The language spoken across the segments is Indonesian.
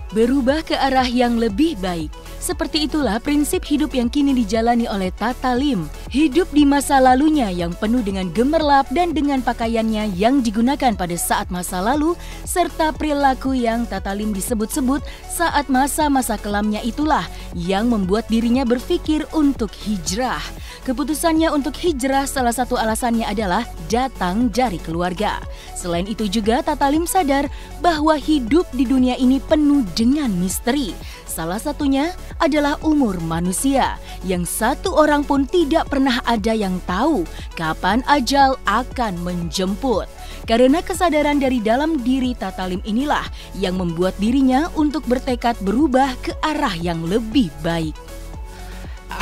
Berubah ke arah yang lebih baik. Seperti itulah prinsip hidup yang kini dijalani oleh Tata Lim. Hidup di masa lalunya yang penuh dengan gemerlap dan dengan pakaiannya yang digunakan pada saat masa lalu, serta perilaku yang Tata Lim disebut-sebut saat masa-masa kelamnya itulah yang membuat dirinya berpikir untuk hijrah. Keputusannya untuk hijrah salah satu alasannya adalah datang dari keluarga. Selain itu juga Tata Lim sadar bahwa hidup di dunia ini penuh dengan misteri. Salah satunya adalah umur manusia, yang satu orang pun tidak pernah ada yang tahu kapan ajal akan menjemput. Karena kesadaran dari dalam diri Tata Lim inilah yang membuat dirinya untuk bertekad berubah ke arah yang lebih baik.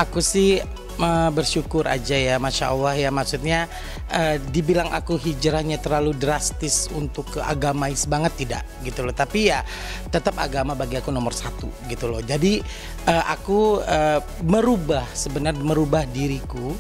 Aku sih bersyukur aja ya, Masya Allah ya, maksudnya dibilang aku hijrahnya terlalu drastis untuk ke agamais banget tidak gitu loh, tapi ya tetap agama bagi aku nomor satu gitu loh. Jadi aku sebenarnya merubah diriku,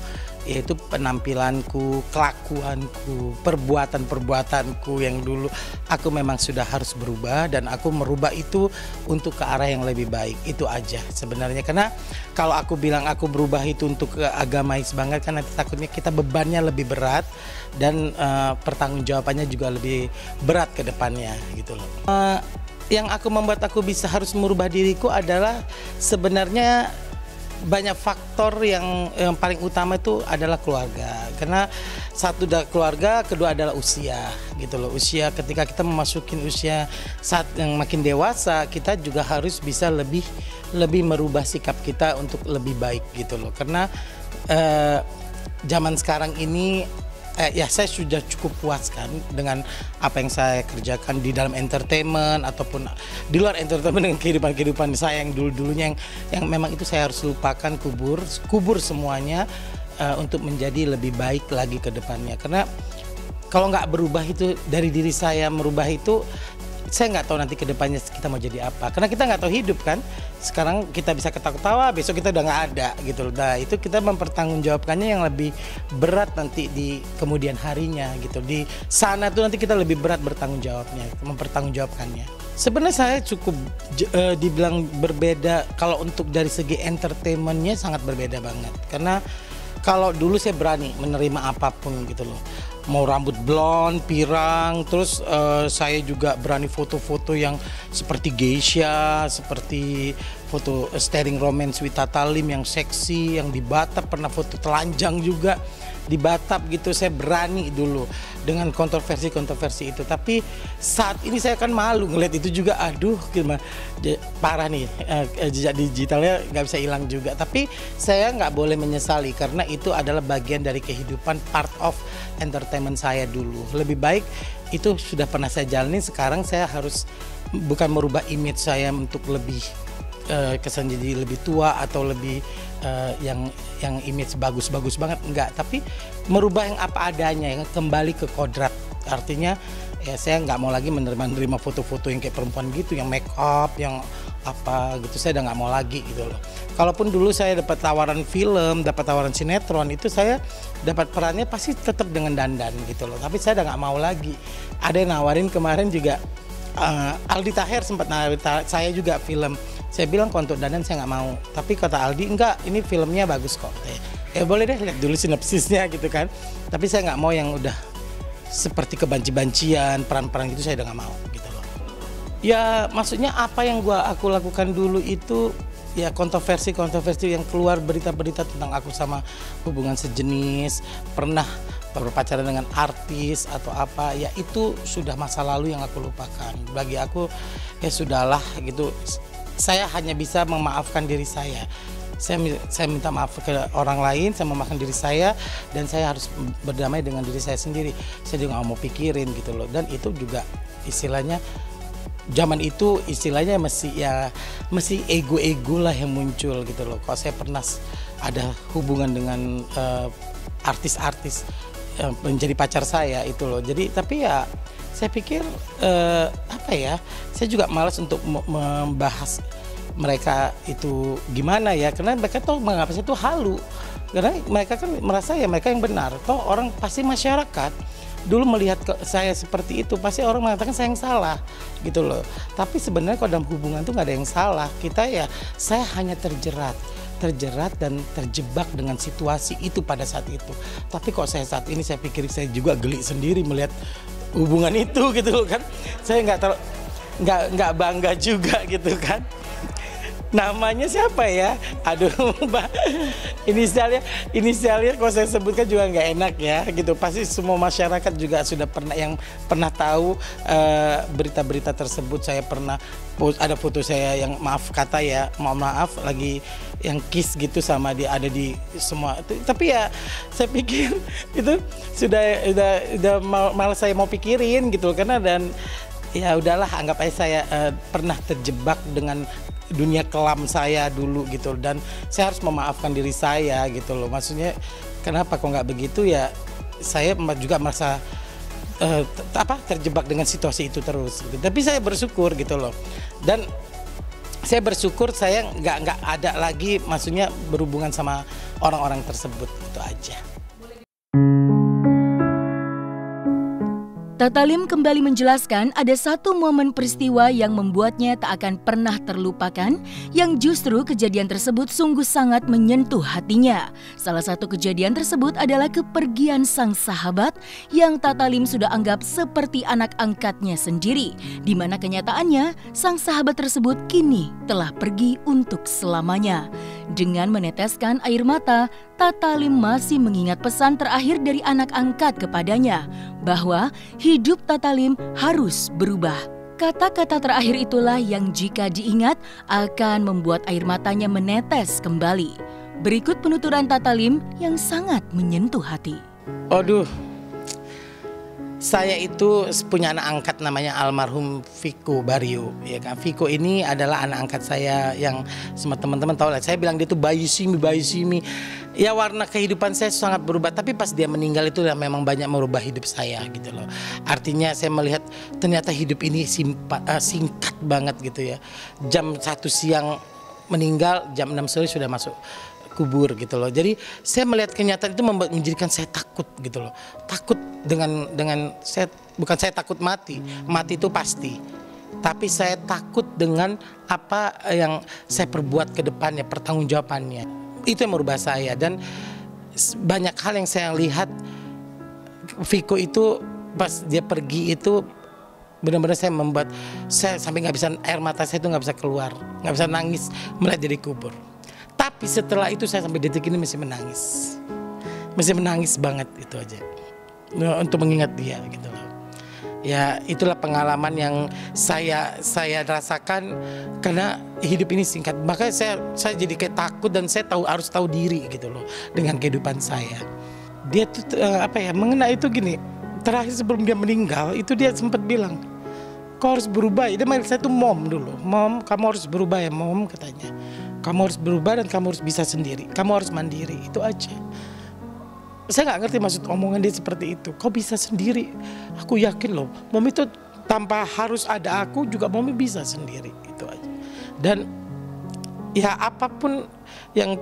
yaitu penampilanku, kelakuanku, perbuatan-perbuatanku yang dulu aku memang sudah harus berubah, dan aku merubah itu untuk ke arah yang lebih baik. Itu aja sebenarnya, karena kalau aku bilang aku berubah itu untuk ke agamais banget kan nanti takutnya kita bebannya lebih berat dan pertanggungjawabannya juga lebih berat ke depannya gitu loh. Yang aku membuat aku bisa harus merubah diriku adalah sebenarnya banyak faktor yang paling utama itu adalah keluarga. Karena satu adalah keluarga, kedua adalah usia gitu loh. Usia, ketika kita memasukin usia saat yang makin dewasa, kita juga harus bisa lebih merubah sikap kita untuk lebih baik gitu loh. Karena zaman sekarang ini ya saya sudah cukup puas kan dengan apa yang saya kerjakan di dalam entertainment ataupun di luar entertainment, dengan kehidupan saya yang dulunya yang memang itu saya harus lupakan, kubur semuanya untuk menjadi lebih baik lagi ke depannya. Karena kalau nggak berubah itu dari diri saya, merubah itu saya nggak tahu nanti ke depannya kita mau jadi apa, karena kita nggak tahu hidup kan. Sekarang kita bisa ketawa-tawa, besok kita udah nggak ada gitu loh. Nah itu kita mempertanggungjawabkannya yang lebih berat nanti di kemudian harinya gitu. Di sana tuh nanti kita lebih berat mempertanggungjawabkannya. Sebenarnya saya cukup dibilang berbeda kalau untuk dari segi entertainmentnya, sangat berbeda banget. Karena kalau dulu saya berani menerima apapun gitu loh. Mau rambut blond, pirang, terus saya juga berani foto-foto yang seperti geisha, seperti foto staring romance with Tata Lim yang seksi, yang di Batam pernah foto telanjang juga di Batam gitu. Saya berani dulu dengan kontroversi itu, tapi saat ini saya kan malu ngeliat itu juga. Aduh gimana, parah nih, jejak digitalnya nggak bisa hilang juga. Tapi saya nggak boleh menyesali karena itu adalah bagian dari kehidupan, part of entertainment saya dulu. Lebih baik itu sudah pernah saya jalani, sekarang saya harus bukan merubah image saya untuk lebih kesan jadi lebih tua atau lebih yang image bagus banget, enggak, tapi merubah yang apa adanya, yang kembali ke kodrat. Artinya ya saya nggak mau lagi menerima foto-foto yang kayak perempuan gitu, yang make up, yang apa gitu, saya udah nggak mau lagi gitu loh. Kalaupun dulu saya dapat tawaran film, dapat tawaran sinetron, itu saya dapat perannya pasti tetap dengan dandan gitu loh, tapi saya udah nggak mau lagi. Ada yang nawarin kemarin juga, Aldi Taher sempat nawarin saya juga film. Saya bilang kalau untuk dandan saya nggak mau, tapi kata Aldi enggak, ini filmnya bagus kok. Ya boleh deh, lihat dulu sinopsisnya gitu kan. Tapi saya nggak mau yang udah seperti kebanci-bancian, peran-peran gitu, saya udah nggak mau gitu loh. Ya maksudnya apa yang aku lakukan dulu itu ya kontroversi yang keluar, berita-berita tentang aku sama hubungan sejenis, pernah berpacaran dengan artis atau apa, ya itu sudah masa lalu yang aku lupakan. Bagi aku ya sudahlah gitu. Saya hanya bisa memaafkan diri saya. Saya minta maaf ke orang lain, saya memaafkan diri saya, dan saya harus berdamai dengan diri saya sendiri. Saya juga nggak mau pikirin gitu loh. Dan itu juga istilahnya zaman itu istilahnya masih ego lah yang muncul gitu loh. Kalau saya pernah ada hubungan dengan artis-artis menjadi pacar saya itu loh. Jadi tapi ya saya pikir saya juga malas untuk membahas mereka itu gimana ya, karena mereka tuh menganggap saya itu halu Karena mereka kan merasa ya mereka yang benar. Toh orang pasti masyarakat dulu melihat saya seperti itu, pasti orang mengatakan saya yang salah gitu loh. Tapi sebenarnya kalau dalam hubungan tuh nggak ada yang salah. Kita ya, saya hanya terjerat dan terjebak dengan situasi itu pada saat itu. Tapi kok saya saat ini saya pikir saya juga geli sendiri melihat hubungan itu gitu loh kan. Saya nggak bangga juga gitu kan. Namanya siapa ya? Aduh, Mbak. Inisialnya kalau saya sebutkan juga nggak enak ya gitu. Pasti semua masyarakat juga sudah pernah tahu berita-berita tersebut. Saya pernah ada foto saya yang mohon maaf lagi yang kiss gitu sama dia ada di semua itu. Tapi ya saya pikir itu sudah malah saya mau pikirin gitu karena dan ya udahlah anggap aja saya pernah terjebak dengan dunia kelam saya dulu gitu dan saya harus memaafkan diri saya gitu loh. Maksudnya kenapa kok nggak begitu ya, saya juga merasa terjebak dengan situasi itu terus gitu. Tapi saya bersyukur gitu loh, dan saya bersyukur saya nggak ada lagi maksudnya berhubungan sama orang-orang tersebut, itu aja. Tatalim kembali menjelaskan ada satu momen peristiwa yang membuatnya tak akan pernah terlupakan, yang justru kejadian tersebut sungguh sangat menyentuh hatinya. Salah satu kejadian tersebut adalah kepergian sang sahabat yang Tatalim sudah anggap seperti anak angkatnya sendiri, di mana kenyataannya sang sahabat tersebut kini telah pergi untuk selamanya. Dengan meneteskan air mata, Tatalim masih mengingat pesan terakhir dari anak angkat kepadanya, bahwa hidup Tatalim harus berubah. Kata-kata terakhir itulah yang jika diingat akan membuat air matanya menetes kembali. Berikut penuturan Tatalim yang sangat menyentuh hati. Aduh, saya itu punya anak angkat namanya almarhum Viko Barrio, ya kan. Viko ini adalah anak angkat saya yang semua teman-teman tahu lah. Saya bilang dia tuh bayi simi. Ya warna kehidupan saya sangat berubah, tapi pas dia meninggal itu ya memang banyak merubah hidup saya gitu loh. Artinya saya melihat ternyata hidup ini singkat banget gitu ya. Jam 1 siang meninggal, jam 6 sore sudah masuk kubur gitu loh. Jadi saya melihat kenyataan itu menjadikan saya takut gitu loh. Takut dengan bukan saya takut mati itu pasti. Tapi saya takut dengan apa yang saya perbuat ke depannya, pertanggungjawabannya. Itu yang merubah saya, dan banyak hal yang saya lihat Viko itu pas dia pergi itu benar-benar saya membuat saya sampai nggak bisa, air mata saya itu nggak bisa keluar, nggak bisa nangis melihat dia dikubur. Tapi setelah itu saya sampai detik ini masih menangis banget, itu aja untuk mengingat dia gitu loh. Ya itulah pengalaman yang saya rasakan karena hidup ini singkat. Makanya saya jadi kayak takut, dan saya harus tahu diri gitu loh dengan kehidupan saya. Dia tuh mengenai itu gini, terakhir sebelum dia meninggal itu dia sempat bilang, kau harus berubah. Dia manggil saya tuh mom dulu. Mom, kamu harus berubah ya mom, katanya. Kamu harus berubah dan kamu harus bisa sendiri. Kamu harus mandiri, itu aja. Saya nggak ngerti maksud omongan dia seperti itu. Kau bisa sendiri. Aku yakin loh, Mom itu tanpa harus ada aku juga Mom bisa sendiri, itu aja. Dan ya apapun yang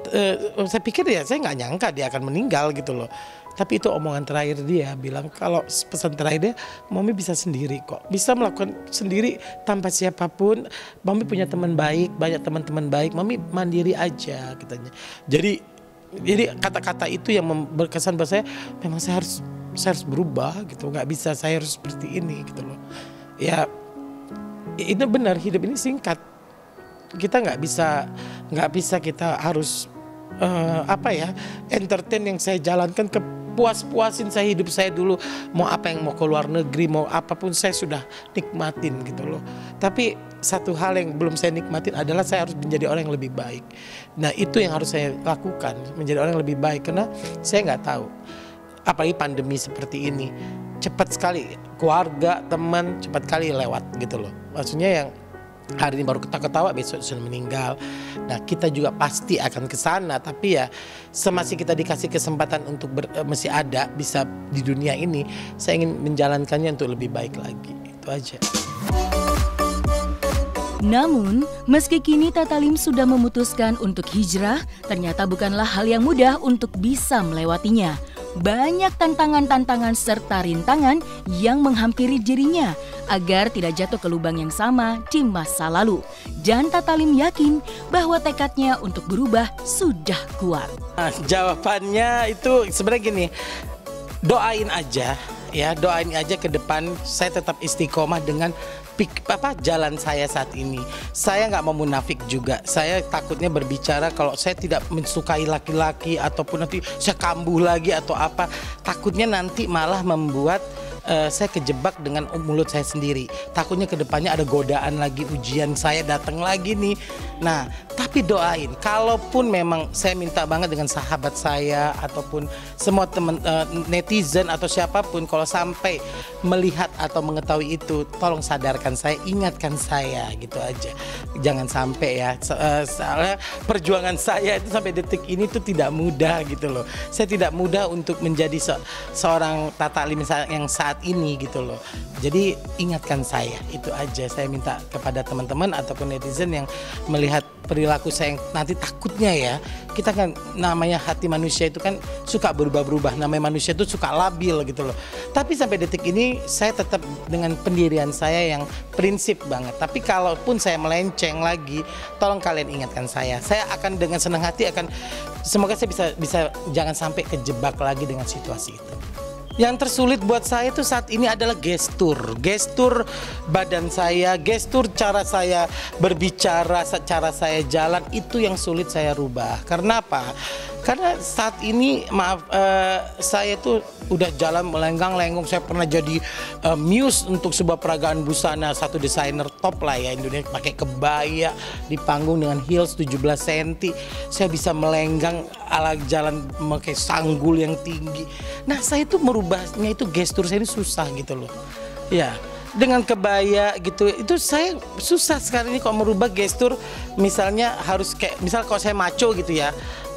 saya pikir ya saya nggak nyangka dia akan meninggal gitu loh. Tapi itu omongan terakhir dia, bilang kalau pesan terakhir dia, Mami bisa sendiri kok, bisa melakukan sendiri tanpa siapapun. Mami punya teman baik, banyak teman-teman baik, Mami mandiri aja katanya. Jadi kata-kata itu yang berkesan buat saya, memang saya harus berubah gitu, nggak bisa saya harus seperti ini gitu loh. Ya itu benar, hidup ini singkat, kita nggak bisa kita harus entertain yang saya jalankan, puasin saya hidup saya dulu, mau ke luar negeri, mau apapun saya sudah nikmatin gitu loh. Tapi satu hal yang belum saya nikmatin adalah saya harus menjadi orang yang lebih baik. Nah itu yang harus saya lakukan, menjadi orang yang lebih baik, karena saya nggak tahu, apalagi pandemi seperti ini, cepat sekali keluarga, teman cepat kali lewat gitu loh. Maksudnya yang hari ini baru ketawa-ketawa, besok sudah meninggal. Nah kita juga pasti akan ke sana, tapi ya semasih kita dikasih kesempatan untuk masih ada bisa di dunia ini, saya ingin menjalankannya untuk lebih baik lagi, itu aja. Namun, meski kini Tatalim sudah memutuskan untuk hijrah, ternyata bukanlah hal yang mudah untuk bisa melewatinya. Banyak tantangan-tantangan serta rintangan yang menghampiri dirinya agar tidak jatuh ke lubang yang sama di masa lalu. Dan Tatalim yakin bahwa tekadnya untuk berubah sudah kuat. Nah, jawabannya itu sebenarnya gini, doain aja ya, doain aja ke depan saya tetap istiqomah dengan jalan saya saat ini. Saya nggak mau munafik juga. Saya takutnya berbicara kalau saya tidak mensukai laki-laki ataupun nanti saya kambuh lagi atau apa. Takutnya nanti malah membuat saya kejebak dengan mulut saya sendiri. Takutnya kedepannya ada godaan lagi, ujian saya datang lagi nih. Nah, tapi doain. Kalaupun memang saya minta banget dengan sahabat saya ataupun semua teman netizen atau siapapun, kalau sampai melihat atau mengetahui itu, tolong sadarkan saya, ingatkan saya, gitu aja. Jangan sampai ya. Soalnya perjuangan saya itu sampai detik ini tuh tidak mudah gitu loh. Saya tidak mudah untuk menjadi seorang Tatalim yang saat ini gitu loh. Jadi ingatkan saya, itu aja saya minta kepada teman-teman ataupun netizen yang melihat perilaku saya yang nanti takutnya ya, kita kan namanya hati manusia itu kan suka berubah-berubah, namanya manusia itu suka labil gitu loh. Tapi sampai detik ini saya tetap dengan pendirian saya yang prinsip banget. Tapi kalaupun saya melenceng lagi, tolong kalian ingatkan saya akan dengan senang hati semoga saya bisa jangan sampai kejebak lagi dengan situasi itu. Yang tersulit buat saya itu saat ini adalah gestur badan saya, gestur cara saya berbicara, cara saya jalan, itu yang sulit saya rubah. Karena apa? Karena saat ini saya tuh udah jalan melenggang-lenggong. Saya pernah jadi muse untuk sebuah peragaan busana, satu desainer top lah ya Indonesia, pakai kebaya di panggung dengan heels 17 cm. Saya bisa melenggang ala jalan pakai sanggul yang tinggi. Nah, saya tuh merubahnya itu gestur saya ini susah gitu loh. Ya, dengan kebaya gitu, itu saya susah sekarang ini kalau merubah gestur. Misalnya harus kayak, misal kalau saya maco gitu ya,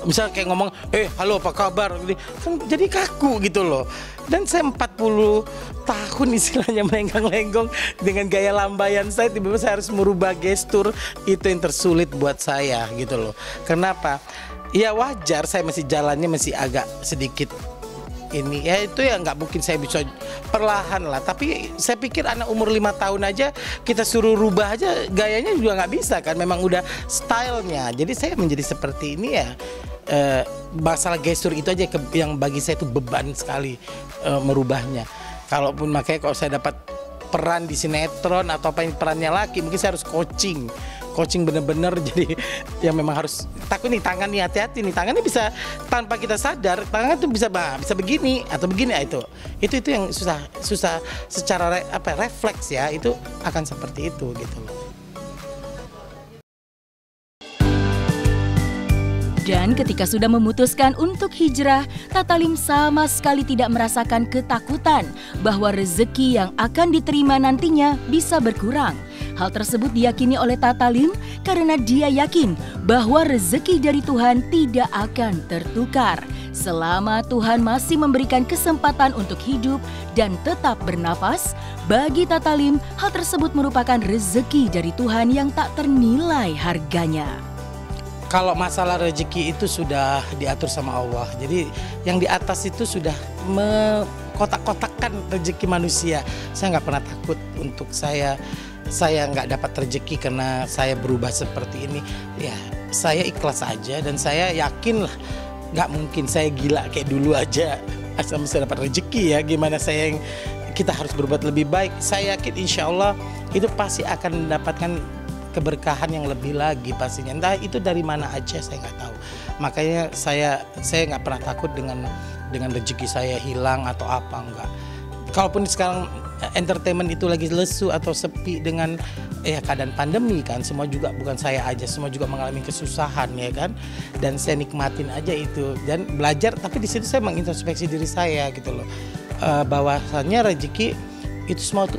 misal kayak ngomong, halo apa kabar, kan jadi kaku gitu loh. Dan saya 40 tahun istilahnya melenggang-lenggong dengan gaya lambayan saya, tiba-tiba saya harus merubah gestur. Itu yang tersulit buat saya gitu loh. Kenapa? Ya wajar, saya masih jalannya masih agak sedikit ini ya, itu ya nggak mungkin saya bisa perlahan lah. Tapi saya pikir anak umur 5 tahun aja kita suruh rubah aja gayanya juga nggak bisa kan, memang udah stylenya. Jadi saya menjadi seperti ini ya, masalah gestur itu aja yang bagi saya itu beban sekali merubahnya. Kalaupun makanya kalau saya dapat peran di sinetron atau apa yang perannya laki, mungkin saya harus coaching bener-bener. Jadi yang memang harus takut nih, tangan nih hati-hati nih, tangannya bisa tanpa kita sadar tangan tuh bisa begini atau begini. Itu yang susah secara refleks ya, itu akan seperti itu gitu loh. Dan ketika sudah memutuskan untuk hijrah, Tatalim sama sekali tidak merasakan ketakutan bahwa rezeki yang akan diterima nantinya bisa berkurang. Hal tersebut diyakini oleh Tatalim karena dia yakin bahwa rezeki dari Tuhan tidak akan tertukar. Selama Tuhan masih memberikan kesempatan untuk hidup dan tetap bernafas, bagi Tatalim hal tersebut merupakan rezeki dari Tuhan yang tak ternilai harganya. Kalau masalah rezeki itu sudah diatur sama Allah. Jadi yang di atas itu sudah mengkotak-kotakkan rezeki manusia. Saya nggak pernah takut untuk saya nggak dapat rezeki karena saya berubah seperti ini. Ya, saya ikhlas aja dan saya yakin lah, nggak mungkin saya gila kayak dulu aja asal bisa dapat rezeki ya. Gimana kita harus berbuat lebih baik. Saya yakin insya Allah itu pasti akan mendapatkan keberkahan yang lebih lagi pastinya. Entah itu dari mana aja saya nggak tahu. Makanya saya nggak pernah takut dengan rezeki saya hilang atau apa, enggak. Kalaupun sekarang entertainment itu lagi lesu atau sepi dengan keadaan pandemi kan, semua juga bukan saya aja, semua juga mengalami kesusahan ya kan. Dan saya nikmatin aja itu dan belajar, tapi di situ saya mengintrospeksi diri saya gitu loh. Bahwasannya rezeki itu semua itu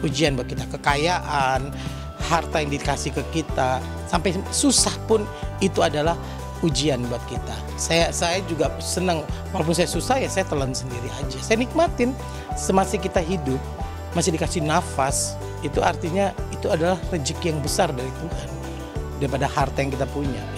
ujian buat kita, kekayaan, harta yang dikasih ke kita, sampai susah pun itu adalah ujian buat kita. Saya juga senang, walaupun saya susah ya saya telan sendiri aja. Saya nikmatin, semasa kita hidup, masih dikasih nafas, itu artinya itu itu adalah rezeki yang besar dari Tuhan daripada harta yang kita punya.